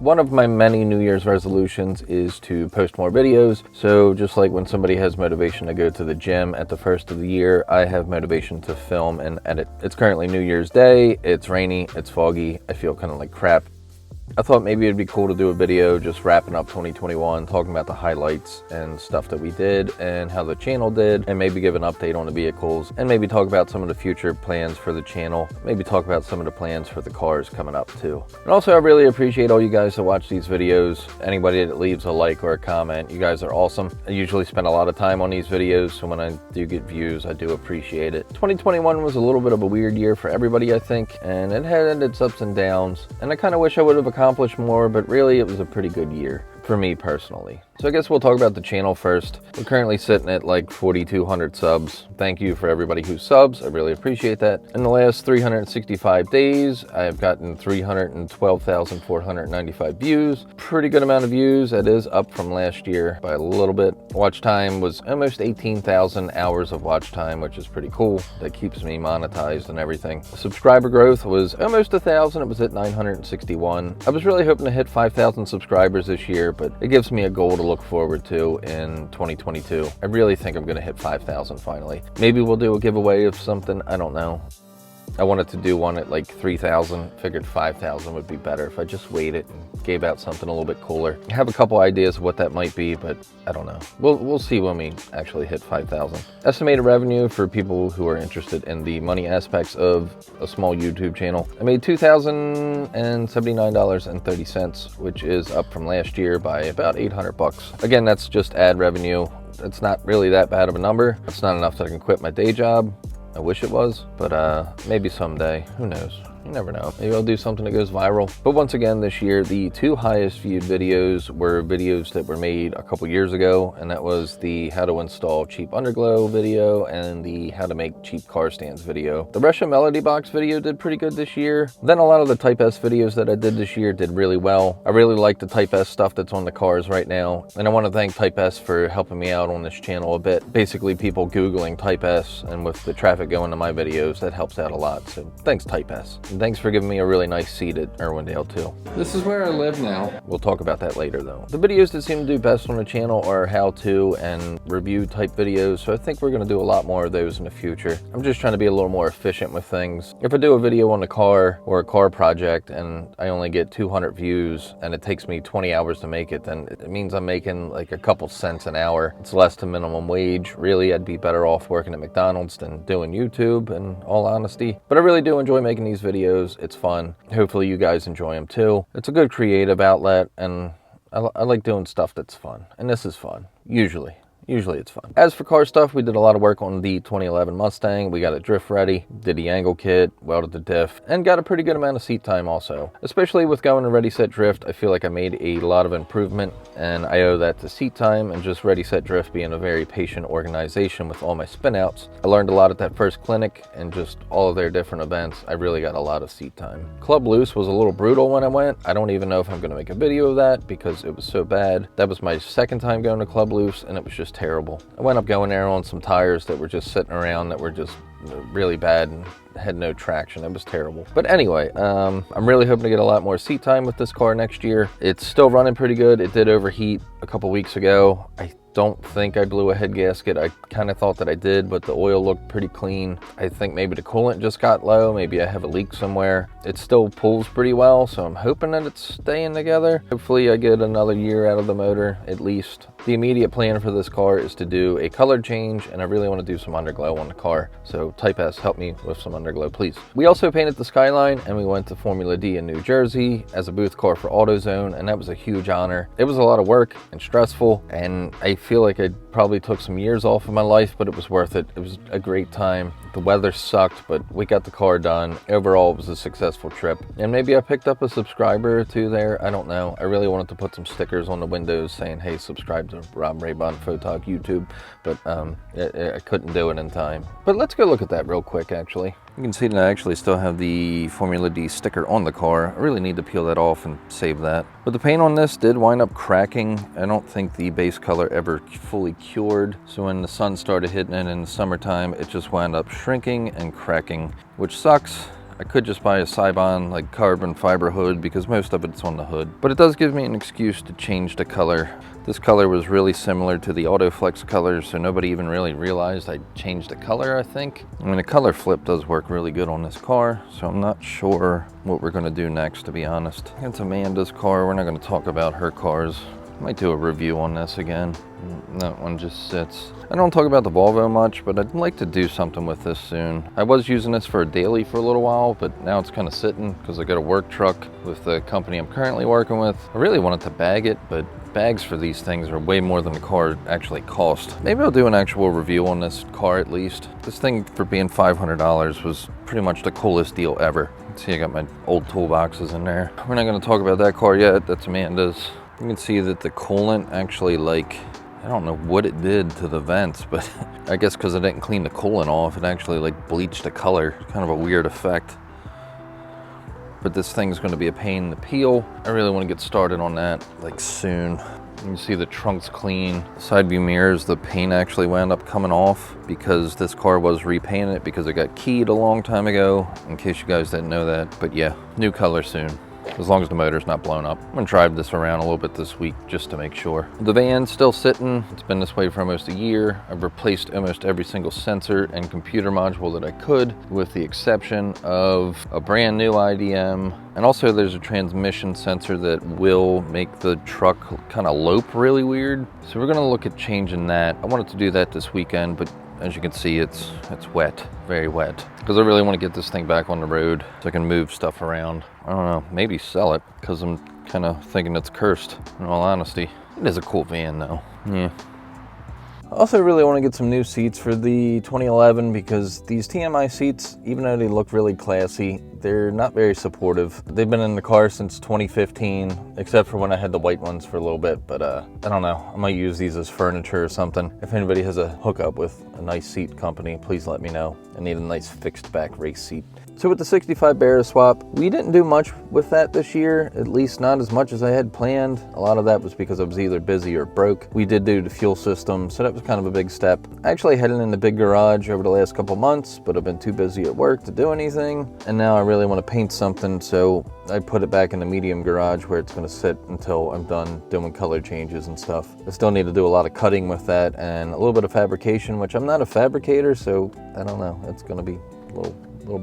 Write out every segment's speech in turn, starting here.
One of my many New Year's resolutions is to post more videos. So just like when somebody has motivation to go to the gym at the first of the year, I have motivation to film and edit. It's currently New Year's Day. It's rainy, it's foggy. I feel kind of like crap. I thought maybe it'd be cool to do a video just wrapping up 2021, talking about the highlights and stuff that we did and how the channel did, and maybe give an update on the vehicles, and maybe talk about some of the future plans for the channel, maybe talk about some of the plans for the cars coming up too. And also, I really appreciate all you guys that watch these videos. Anybody that leaves a like or a comment, you guys are awesome. I usually spend a lot of time on these videos, so when I do get views, I do appreciate it. 2021 was a little bit of a weird year for everybody, I think, and it had its ups and downs, and I kind of wish I would have accomplished more, but really it was a pretty good year for me personally. So I guess we'll talk about the channel first. We're currently sitting at like 4,200 subs. Thank you for everybody who subs. I really appreciate that. In the last 365 days, I've gotten 312,495 views. Pretty good amount of views. That is up from last year by a little bit. Watch time was almost 18,000 hours of watch time, which is pretty cool. That keeps me monetized and everything. Subscriber growth was almost 1,000. It was at 961. I was really hoping to hit 5,000 subscribers this year, but it gives me a goal to look forward to in 2022. I really think I'm gonna hit 5,000 finally. Maybe we'll do a giveaway of something, I don't know. I wanted to do one at like 3,000, figured 5,000 would be better if I just waited and gave out something a little bit cooler. I have a couple ideas of what that might be, but I don't know. We'll see when we actually hit 5,000. Estimated revenue for people who are interested in the money aspects of a small YouTube channel. I made $2,079.30, which is up from last year by about 800 bucks. Again, that's just ad revenue. It's not really that bad of a number. It's not enough that I can quit my day job. I wish it was, but maybe someday, who knows? You never know. Maybe I'll do something that goes viral. But once again, this year, the two highest viewed videos were videos that were made a couple years ago, and that was the how to install cheap underglow video and the how to make cheap car stands video. The Russian Melody Box video did pretty good this year. Then a lot of the Type S videos that I did this year did really well. I really like the Type S stuff that's on the cars right now, and I want to thank Type S for helping me out on this channel a bit. Basically, people Googling Type S, and with the traffic going to my videos, that helps out a lot. So thanks, Type S. And thanks for giving me a really nice seat at Irwindale too. This is where I live now. We'll talk about that later though. The videos that seem to do best on the channel are how-to and review type videos, so I think we're gonna do a lot more of those in the future. I'm just trying to be a little more efficient with things. If I do a video on a car or a car project and I only get 200 views and it takes me 20 hours to make it, then it means I'm making like a couple cents an hour. It's less than minimum wage. Really, I'd be better off working at McDonald's than doing YouTube, in all honesty. But I really do enjoy making these videos. It's fun. Hopefully you guys enjoy them too. It's a good creative outlet, and I like doing stuff that's fun. And this is fun, usually. Usually it's fun. As for car stuff, we did a lot of work on the 2011 Mustang. We got it drift ready, did the angle kit, welded the diff, and got a pretty good amount of seat time also. Especially with going to Ready Set Drift, I feel like I made a lot of improvement, and I owe that to seat time and just Ready Set Drift being a very patient organization with all my spin outs. I learned a lot at that first clinic and just all of their different events. I really got a lot of seat time. Club Loose was a little brutal when I went. I don't even know if I'm gonna make a video of that because it was so bad. That was my second time going to Club Loose, and it was just terrible. I went up going there on some tires that were just sitting around that were just really bad and had no traction. It was terrible. But anyway, I'm really hoping to get a lot more seat time with this car next year. It's still running pretty good. It did overheat a couple weeks ago. I don't think I blew a head gasket. I kind of thought that I did, but the oil looked pretty clean. I think maybe the coolant just got low. Maybe I have a leak somewhere. It still pulls pretty well, so I'm hoping that it's staying together. Hopefully I get another year out of the motor at least. The immediate plan for this car is to do a color change, and I really want to do some underglow on the car. So Type S, help me with some underglow, please. We also painted the Skyline, and we went to Formula D in New Jersey as a booth car for AutoZone, and that was a huge honor. It was a lot of work and stressful, and I feel like I probably took some years off of my life, but it was worth it. It was a great time. The weather sucked, but we got the car done. Overall, it was a successful trip. And maybe I picked up a subscriber or two there. I don't know. I really wanted to put some stickers on the windows saying, hey, subscribe to Rob Raybon Photog YouTube, but I couldn't do it in time. But let's go look at that real quick, actually. You can see that I actually still have the Formula D sticker on the car. I really need to peel that off and save that. But the paint on this did wind up cracking. I don't think the base color ever fully cured. So when the sun started hitting it in the summertime, it just wound up shrinking and cracking, which sucks. I could just buy a Skyline like carbon fiber hood because most of it's on the hood. But it does give me an excuse to change the color. This color was really similar to the Autoflex colors, so nobody even really realized I changed the color, I think. I mean, the color flip does work really good on this car, so I'm not sure what we're gonna do next, to be honest. It's Amanda's car. We're not gonna talk about her cars. Might do a review on this again. That one just sits. I don't talk about the Volvo much, but I'd like to do something with this soon. I was using this for a daily for a little while, but now it's kind of sitting because I got a work truck with the company I'm currently working with. I really wanted to bag it, but bags for these things are way more than the car actually cost. Maybe I'll do an actual review on this car at least. This thing, for being $500, was pretty much the coolest deal ever. See, I got my old toolboxes in there. We're not going to talk about that car yet. That's Amanda's. You can see that the coolant actually, like, I don't know what it did to the vents, but I guess because I didn't clean the coolant off, it actually like bleached the color. Kind of a weird effect. But this thing's going to be a pain in the peel. I really want to get started on that like soon. You can see the trunk's clean. Side view mirrors, the paint actually wound up coming off because this car was repainted because it got keyed a long time ago, in case you guys didn't know that. But yeah, new color soon, as long as the motor's not blown up. I'm gonna drive this around a little bit this week just to make sure. The van's still sitting. It's been this way for almost a year. I've replaced almost every single sensor and computer module that I could, with the exception of a brand new IDM. And also there's a transmission sensor that will make the truck kind of lope really weird. So we're gonna look at changing that. I wanted to do that this weekend, but as you can see, it's wet, very wet. Because I really want to get this thing back on the road so I can move stuff around. I don't know, maybe sell it, because I'm kind of thinking it's cursed, in all honesty. It is a cool van though, yeah. I also really want to get some new seats for the 2011 because these TMI seats, even though they look really classy, they're not very supportive. They've been in the car since 2015, except for when I had the white ones for a little bit, but I don't know. I might use these as furniture or something. If anybody has a hookup with a nice seat company, please let me know. I need a nice fixed back race seat. So with the 65 Barra swap, we didn't do much with that this year, at least not as much as I had planned. A lot of that was because I was either busy or broke. We did do the fuel system, so that was kind of a big step. I actually had it in the big garage over the last couple months, but I've been too busy at work to do anything. And now I really want to paint something, so I put it back in the medium garage where it's going to sit until I'm done doing color changes and stuff. I still need to do a lot of cutting with that and a little bit of fabrication, which I'm not a fabricator, so I don't know. It's going to be a little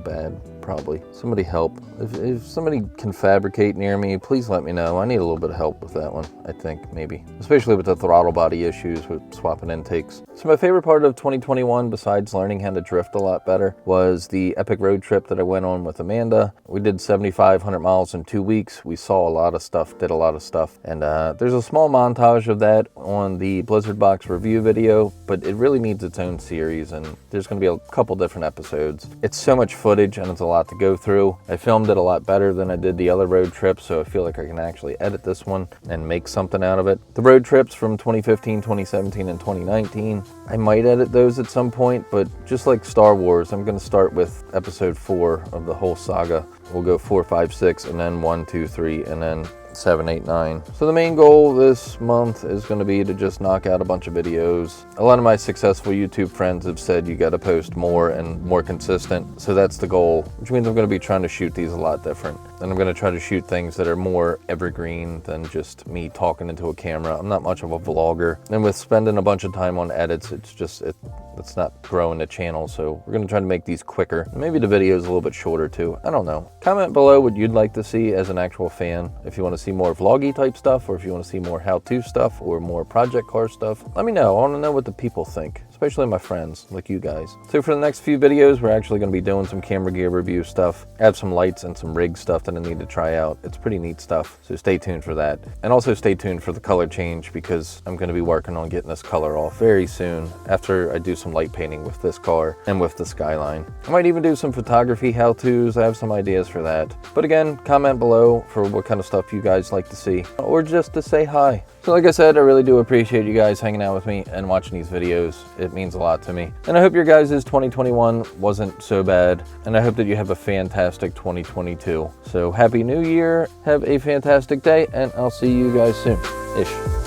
bad, probably. Somebody help. If somebody can fabricate near me, please let me know. I need a little bit of help with that one, I think, maybe. Especially with the throttle body issues with swapping intakes. So my favorite part of 2021, besides learning how to drift a lot better, was the epic road trip that I went on with Amanda. We did 7,500 miles in 2 weeks. We saw a lot of stuff, did a lot of stuff. And there's a small montage of that on the Blizzard Box review video, but it really needs its own series, and there's going to be a couple different episodes. It's so much footage and it's a lot to go through. I filmed it a lot better than I did the other road trips, so I feel like I can actually edit this one and make something out of it. The road trips from 2015, 2017, and 2019, I might edit those at some point, but just like Star Wars, I'm going to start with episode 4 of the whole saga. We'll go 4, 5, 6, and then 1, 2, 3, and then 7, 8, 9. So the main goal this month is going to be to just knock out a bunch of videos. A lot of my successful YouTube friends have said you got to post more and more consistent. So that's the goal, which means I'm going to be trying to shoot these a lot different. And I'm going to try to shoot things that are more evergreen than just me talking into a camera. I'm not much of a vlogger. And with spending a bunch of time on edits, it's not growing the channel. So we're going to try to make these quicker. Maybe the video is a little bit shorter too. I don't know. Comment below what you'd like to see as an actual fan. If you want to see more vloggy type stuff, or if you want to see more how-to stuff or more project car stuff, let me know. I want to know what the people think, especially my friends like you guys. So for the next few videos, we're actually going to be doing some camera gear review stuff. I have some lights and some rig stuff that I need to try out. It's pretty neat stuff, so stay tuned for that. And also stay tuned for the color change, because I'm going to be working on getting this color off very soon after I do some light painting with this car and with the Skyline. I might even do some photography how-tos. I have some ideas for that. But again, comment below for what kind of stuff you guys like to see, or just to say hi. So like I said, I really do appreciate you guys hanging out with me and watching these videos. It means a lot to me. And I hope your guys' 2021 wasn't so bad. And I hope that you have a fantastic 2022. So happy New Year, have a fantastic day, and I'll see you guys soon. Ish.